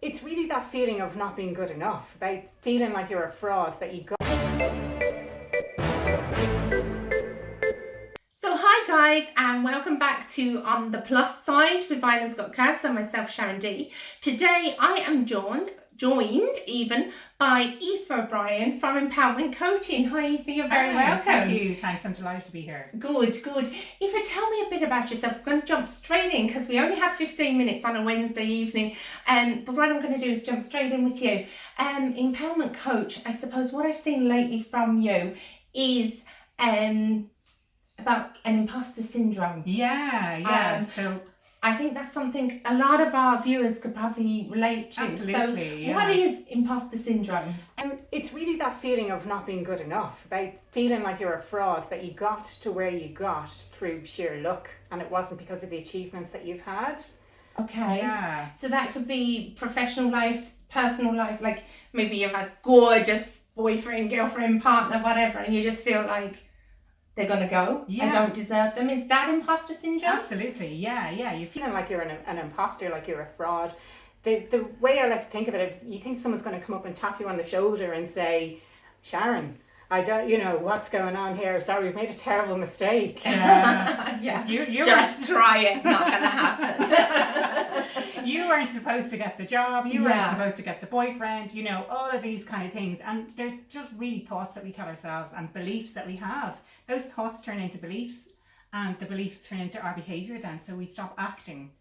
It's really that feeling of not being good enough, about feeling like you're a fraud, that you got. So hi guys, and welcome back to On the Plus Side with Island's Got Crabs and myself, Sharon D. Today I am joined even by Aoife O'Brien from Empowerment Coaching. Hi Aoife, you're very welcome. Thank you, thanks, I'm delighted to be here. Good. Aoife, tell me a bit about yourself. We're going to jump straight in because we only have 15 minutes on a Wednesday evening. But what I'm going to do is jump straight in with you. Empowerment Coach, I suppose what I've seen lately from you is about an imposter syndrome. Yeah. So I think that's something a lot of our viewers could probably relate to. Absolutely, so what is imposter syndrome? it's really that feeling of not being good enough, about feeling like you're a fraud, that you got to where you got through sheer luck and it wasn't because of the achievements that you've had. Okay. Yeah. So that could be professional life, personal life, like maybe you've had gorgeous boyfriend, girlfriend, partner, whatever, and you just feel like they're going to go. I don't deserve them. Is that imposter syndrome? Absolutely, yeah. You're feeling like you're an imposter, like you're a fraud. The way I like to think of it is you think someone's going to come up and tap you on the shoulder and say, Sharon, I don't, what's going on here? Sorry, we've made a terrible mistake. Yeah. You just try it, not going to happen. You weren't supposed to get the job, you weren't supposed to get the boyfriend, all of these kind of things. And they're just really thoughts that we tell ourselves and beliefs that we have. Those thoughts turn into beliefs and the beliefs turn into our behaviour then. So we stop acting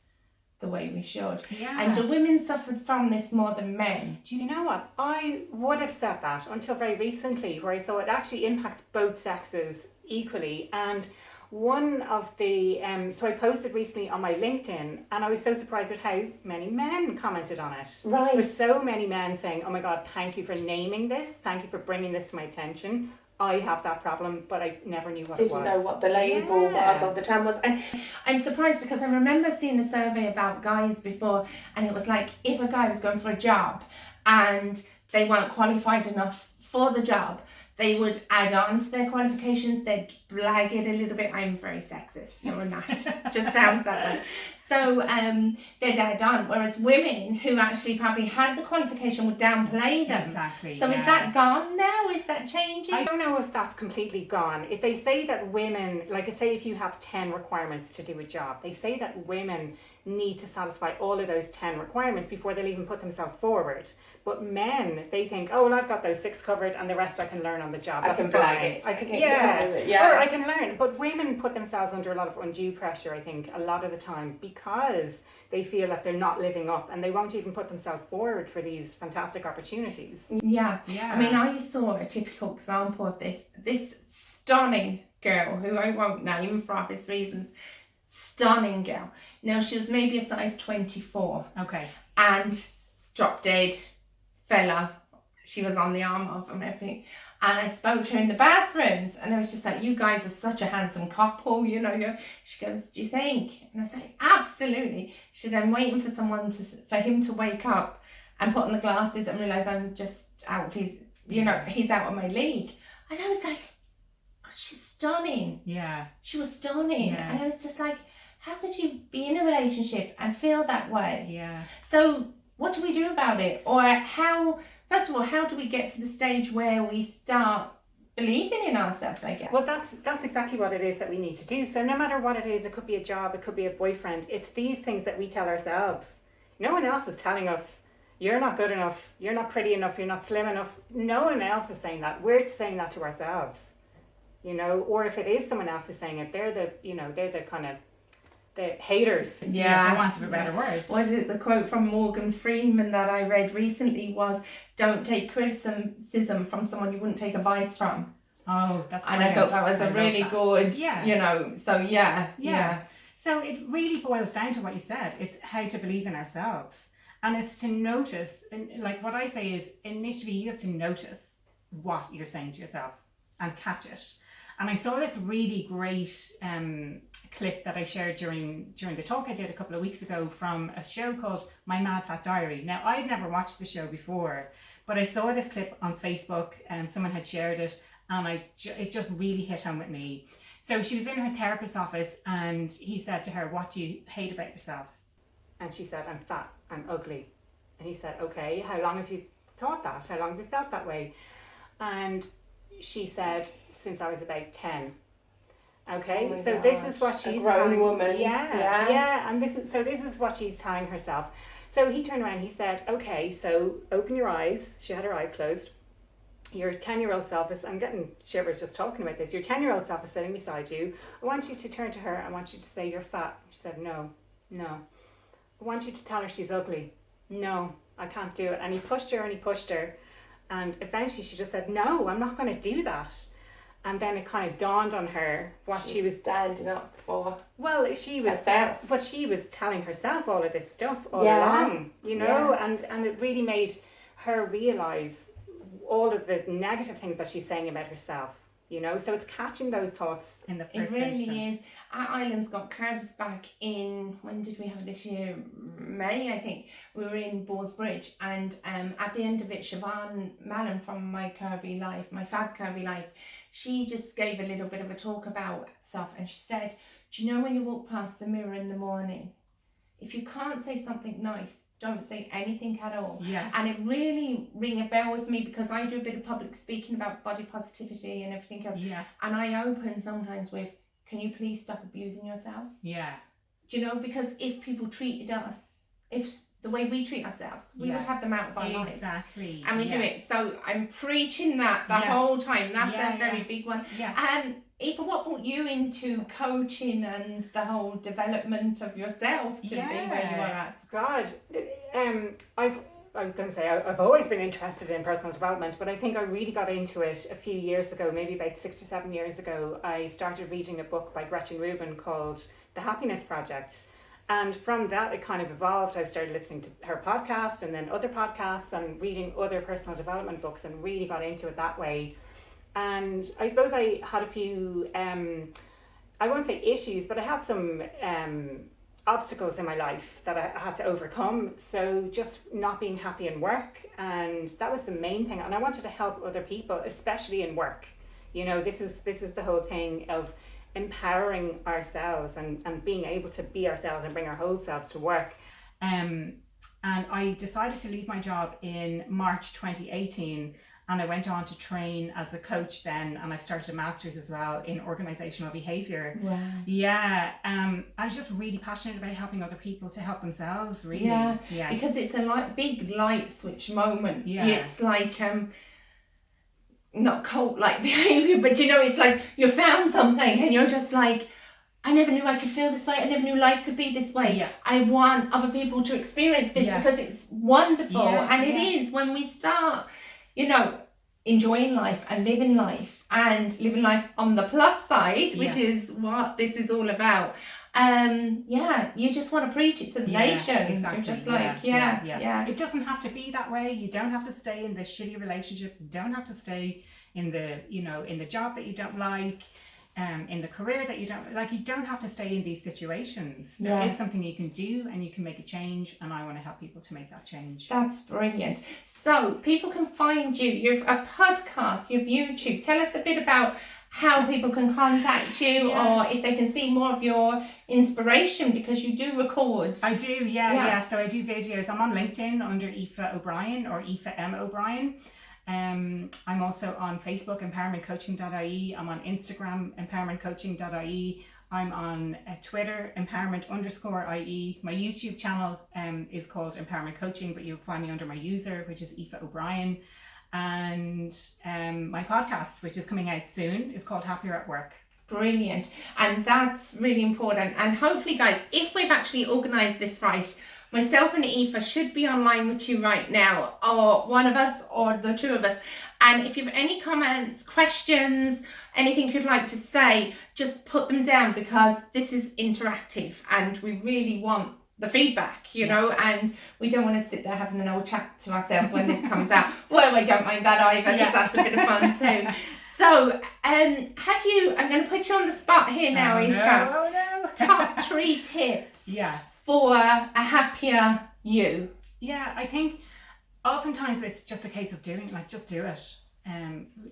the way we should. Yeah. And do women suffer from this more than men? Do you know what? I would have said that until very recently, where I saw it actually impacts both sexes equally. And one of the so I posted recently on my LinkedIn and I was so surprised at how many men commented on it. Right. There were so many men saying, oh my God, thank you for naming this, thank you for bringing this to my attention. I have that problem, but I never knew what it was. Didn't know what the label was or the term was. And I'm surprised because I remember seeing a survey about guys before, and it was like if a guy was going for a job and they weren't qualified enough for the job, they would add on to their qualifications, they'd blag it a little bit. I'm very sexist, no I'm not, just sounds that way. So they'd add on, whereas women who actually probably had the qualification would downplay them. Exactly. So is that gone now? Is that changing? I don't know if that's completely gone. If they say that women, like I say, if you have 10 requirements to do a job, they say that women need to satisfy all of those 10 requirements before they'll even put themselves forward. But men, they think, oh, well, I've got those 6 covered and the rest I can learn on the job. I can blag it. Or I can learn. But women put themselves under a lot of undue pressure, I think, a lot of the time, because they feel that they're not living up and they won't even put themselves forward for these fantastic opportunities. Yeah. I mean, I saw a typical example of this stunning girl, who I won't name for obvious reasons, stunning girl. Now, she was maybe a size 24. Okay. And dropped dead fella. She was on the arm of and everything. And I spoke to her in the bathrooms and I was just like, you guys are such a handsome couple, She goes, do you think? And I was like, absolutely. She said, I'm waiting for for him to wake up and put on the glasses and realise I'm just out of his, he's out of my league. And I was like, oh, she's stunning. Yeah. She was stunning. Yeah. And I was just like, how could you be in a relationship and feel that way? Yeah. So what do we do about it? Or first of all, how do we get to the stage where we start believing in ourselves, I guess? Well, that's exactly what it is that we need to do. So no matter what it is, it could be a job, it could be a boyfriend, it's these things that we tell ourselves. No one else is telling us, you're not good enough, you're not pretty enough, you're not slim enough. No one else is saying that. We're saying that to ourselves. Or if it is someone else who's saying it, they're the kind of the haters, for want of a better word. Was it the quote from Morgan Freeman that I read recently was, don't take criticism from someone you wouldn't take advice from. Oh, that's brilliant. And I thought that was a really good, so yeah. So it really boils down to what you said. It's how to believe in ourselves. And it's to notice, and like what I say is, initially you have to notice what you're saying to yourself and catch it. And I saw this really great clip that I shared during the talk I did a couple of weeks ago from a show called My Mad Fat Diary. Now, I'd never watched the show before, but I saw this clip on Facebook and someone had shared it and it just really hit home with me. So she was in her therapist's office and he said to her, what do you hate about yourself? And she said, I'm fat, I'm ugly. And he said, okay, how long have you thought that? How long have you felt that way? And she said, since I was about 10. Okay, Oh my so gosh, this is what she's a grown telling. woman. Yeah, and this is what she's telling herself. So he turned around, he said, okay, so open your eyes. She had her eyes closed. Your 10-year-old self is, I'm getting shivers just talking about this. Your 10-year-old self is sitting beside you. I want you to turn to her. I want you to say, you're fat. She said, no. I want you to tell her she's ugly. No, I can't do it. And he pushed her and he pushed her. And eventually she just said, no, I'm not going to do that. And then it kind of dawned on her what she was standing up for. Well, she was herself. But she was telling herself all of this stuff all along, you know, and it really made her realise all of the negative things that she's saying about herself, you know. So it's catching those thoughts in the first instance. It really is. Our island's got curbs back in, when did we have it this year? May, I think. We were in Balls Bridge, and at the end of it, Siobhan Mallon from My Fab Curvy Life, she just gave a little bit of a talk about stuff, and she said, do you know when you walk past the mirror in the morning, if you can't say something nice, don't say anything at all. Yeah. And it really rang a bell with me, because I do a bit of public speaking about body positivity and everything else. Yeah. And I open sometimes with, can you please stop abusing yourself? Yeah. Do you know, because if people treated us, if the way we treat ourselves, we would have them out of our life. Exactly. And we do it. So I'm preaching that the whole time. That's a very big one. Yeah. And Aoife, what brought you into coaching and the whole development of yourself to be where you are at? God, I've always been interested in personal development, but I think I really got into it a few years ago, maybe about 6 or 7 years ago. I started reading a book by Gretchen Rubin called The Happiness Project. And from that, it kind of evolved. I started listening to her podcast and then other podcasts and reading other personal development books, and really got into it that way. And I suppose I had a few, I won't say issues, but I had some obstacles in my life that I had to overcome. So just not being happy in work, and that was the main thing. And I wanted to help other people, especially in work. You know, this is the whole thing of empowering ourselves and being able to be ourselves and bring our whole selves to work. And I decided to leave my job in March 2018, and I went on to train as a coach then, and I started a master's as well in organizational behavior. Wow. Yeah. I was just really passionate about helping other people to help themselves, really. Yeah. Because it's a big light switch moment. Yeah. It's like not cult-like behaviour, but you know, it's like you found something and you're just like, I never knew I could feel this way. I never knew life could be this way. Yeah. I want other people to experience this because it's wonderful. And it is when we start, you know, enjoying life and living life on the plus side, which is what this is all about. You just want to preach it to the nation. Exactly. You're just like, It doesn't have to be that way. You don't have to stay in the shitty relationship. You don't have to stay in the, you know, in the job that you don't like, in the career that you don't like. You don't have to stay in these situations. There is something you can do, and you can make a change, and I want to help people to make that change. That's brilliant. So people can find you. You've a podcast, you have YouTube. Tell us a bit about how people can contact you, or if they can see more of your inspiration, because you do record. I do, so I do videos. I'm on LinkedIn under Aoife O'Brien or Aoife M. O'Brien. I'm also on Facebook, empowermentcoaching.ie. I'm on Instagram, empowermentcoaching.ie. I'm on Twitter, empowerment_IE. My YouTube channel is called Empowerment Coaching, but you'll find me under my user, which is Aoife O'Brien. And my podcast, which is coming out soon, is called Happier at Work. Brilliant. And that's really important. And hopefully, guys, if we've actually organised this right, myself and Aoife should be online with you right now, or one of us or the two of us. And if you have any comments, questions, anything you'd like to say, just put them down, because this is interactive and we really want the feedback, you know, and we don't want to sit there having an old chat to ourselves when this comes out. Well, I don't mind that either, because that's a bit of fun too. So, I'm going to put you on the spot here now, Aoife. No. Top 3 tips for a happier you. Yeah, I think oftentimes it's just a case of doing, just do it.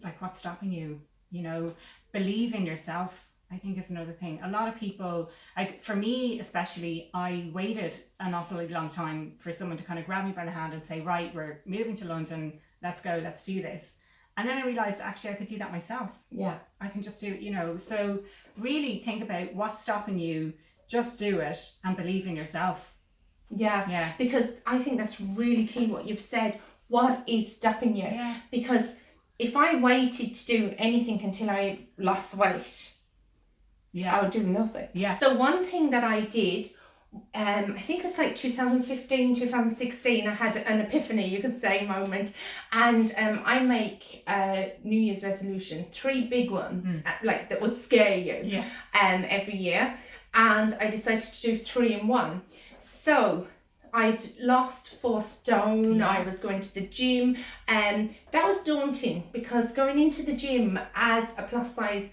Like, what's stopping you? You know, believe in yourself. I think is another thing. A lot of people, like for me especially, I waited an awfully long time for someone to kind of grab me by the hand and say, right, we're moving to London, let's go, let's do this. And then I realised actually I could do that myself. Yeah. I can just do it, so really think about what's stopping you, just do it and believe in yourself. Yeah. Because I think that's really key what you've said. What is stopping you? Yeah. Because if I waited to do anything until I lost weight, I would do nothing. Yeah. So one thing that I did, I think it was like 2015, 2016, I had an epiphany, you could say, moment. And I make New Year's resolution, 3 big ones, like that would scare you every year. And I decided to do 3 in 1. So I'd lost 4 stone. I was going to the gym, and that was daunting because going into the gym as a plus size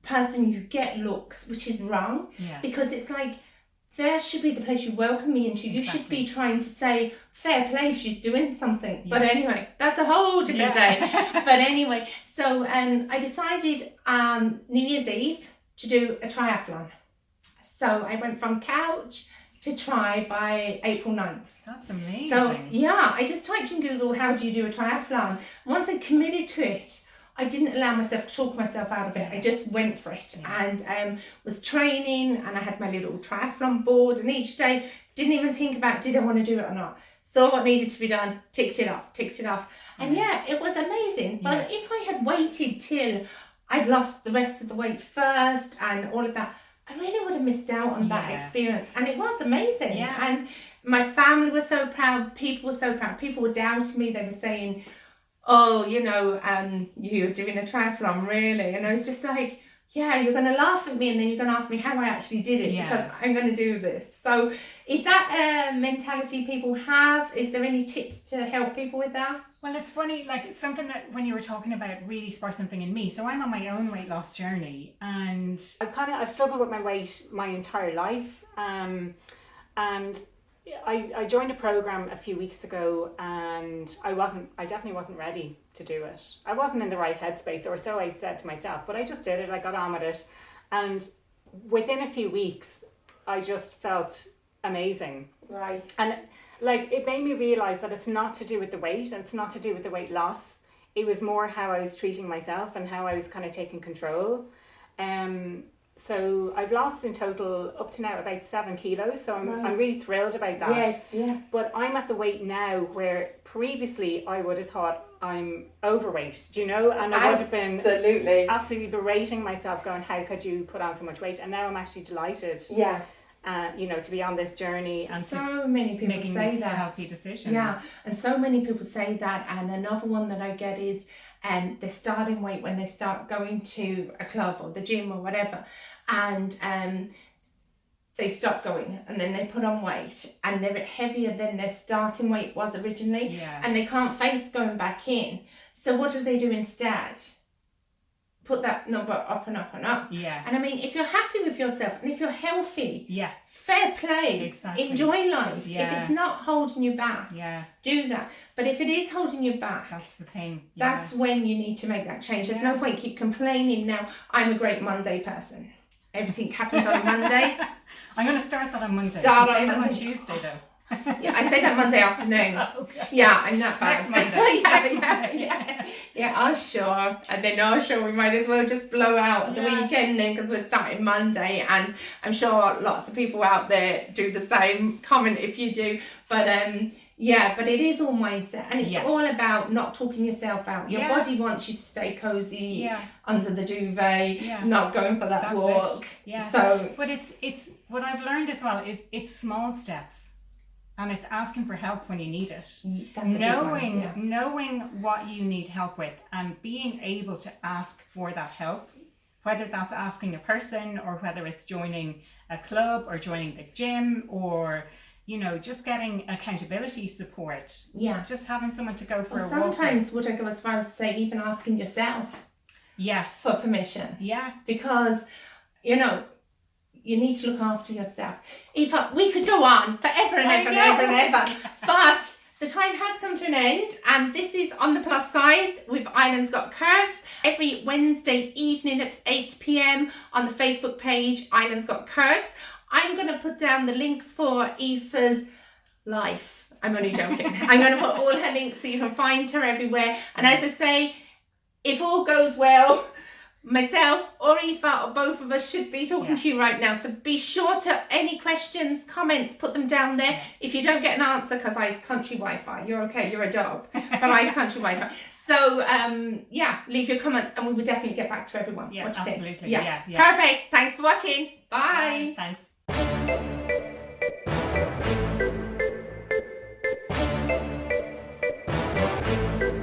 person, you get looks, which is wrong, because it's like, there should be the place you welcome me into. You should be trying to say, fair play, she's doing something. But anyway, that's a whole different day. But anyway, so I decided New Year's Eve to do a triathlon. So I went from couch to try by April 9th. That's amazing. So yeah, I just typed in Google, how do you do a triathlon? Once I committed to it, I didn't allow myself to talk myself out of it. I just went for it and was training, and I had my little triathlon board, and each day didn't even think about did I want to do it or not. Saw what needed to be done, ticked it off. And it was amazing. But if I had waited till I'd lost the rest of the weight first and all of that, I really would have missed out on that experience. And it was amazing. Yeah. And my family was so proud. People were so proud. People were doubting me. They were saying, oh, you're doing a triathlon, really? And I was just like, yeah, you're going to laugh at me and then you're going to ask me how I actually did it because I'm going to do this. So is that a mentality people have? Is there any tips to help people with that? Well, it's funny, like something that when you were talking about really sparked something in me. So I'm on my own weight loss journey, and I've struggled with my weight my entire life. And I joined a program a few weeks ago, and I definitely wasn't ready to do it. I wasn't in the right headspace, or so I said to myself, but I just did it. I got on with it. And within a few weeks, I just felt amazing. Right. And like, it made me realize that it's not to do with the weight, and it's not to do with the weight loss. It was more how I was treating myself and how I was kind of taking control. So I've lost in total up to now about 7 kilos. So I'm really thrilled about that. Yes, yeah. But I'm at the weight now where previously I would have thought I'm overweight, do you know? And I would have been absolutely berating myself, going, how could you put on so much weight? And now I'm actually delighted. Yeah. To be on this journey and so many people making say these that healthy decisions. Yeah, and so many people say that. And another one that I get is their starting weight when they start going to a club or the gym or whatever, and they stop going and then they put on weight and they're heavier than their starting weight was originally, and they can't face going back in. So what do they do instead? Put that number up and up and up. Yeah. And I mean, if you're happy with yourself and if you're healthy, fair play. Exactly. Enjoy life. Yeah. If it's not holding you back, do that. But if it is holding you back, that's the thing. That's when you need to make that change. There's no point keep complaining now. I'm a great Monday person. Everything happens on a Monday. I'm going to start that on Monday. Start on Monday. On Tuesday though. Yeah, I say that Monday afternoon. Okay. Yeah, I'm not bad. Next Monday. Oh sure. And then sure, we might as well just blow out the weekend then, because we're starting Monday, and I'm sure lots of people out there do the same. Comment if you do. But but it is all mindset, and it's all about not talking yourself out. Your body wants you to stay cozy under the duvet, not going for that walk. So, but it's what I've learned as well is it's small steps. And it's asking for help when you need it. That's knowing what you need help with, and being able to ask for that help, whether that's asking a person or whether it's joining a club or joining the gym or, just getting accountability support. Yeah. Just having someone to go for a walk. Sometimes would I go as far as to say even asking yourself for permission. Yeah. Because, you need to look after yourself. We could go on forever and ever and ever and ever, but The time has come to an end, and this is On the Plus Side with Island's Got Curves. Every Wednesday evening at 8 p.m. on the Facebook page, Island's Got Curves. I'm going to put down the links for Aoife's life. I'm only joking. I'm going to put all her links so you can find her everywhere. And as I say, if all goes well, myself or Aoife or both of us should be talking to you right now. So be sure to, any questions, comments, put them down there. If you don't get an answer, because I have country Wi-Fi, you're okay, you're a dog, but I have country Wi-Fi. So leave your comments and we will definitely get back to everyone. Yeah, what do you absolutely. think? Yeah. Perfect. Thanks for watching. Bye. Thanks.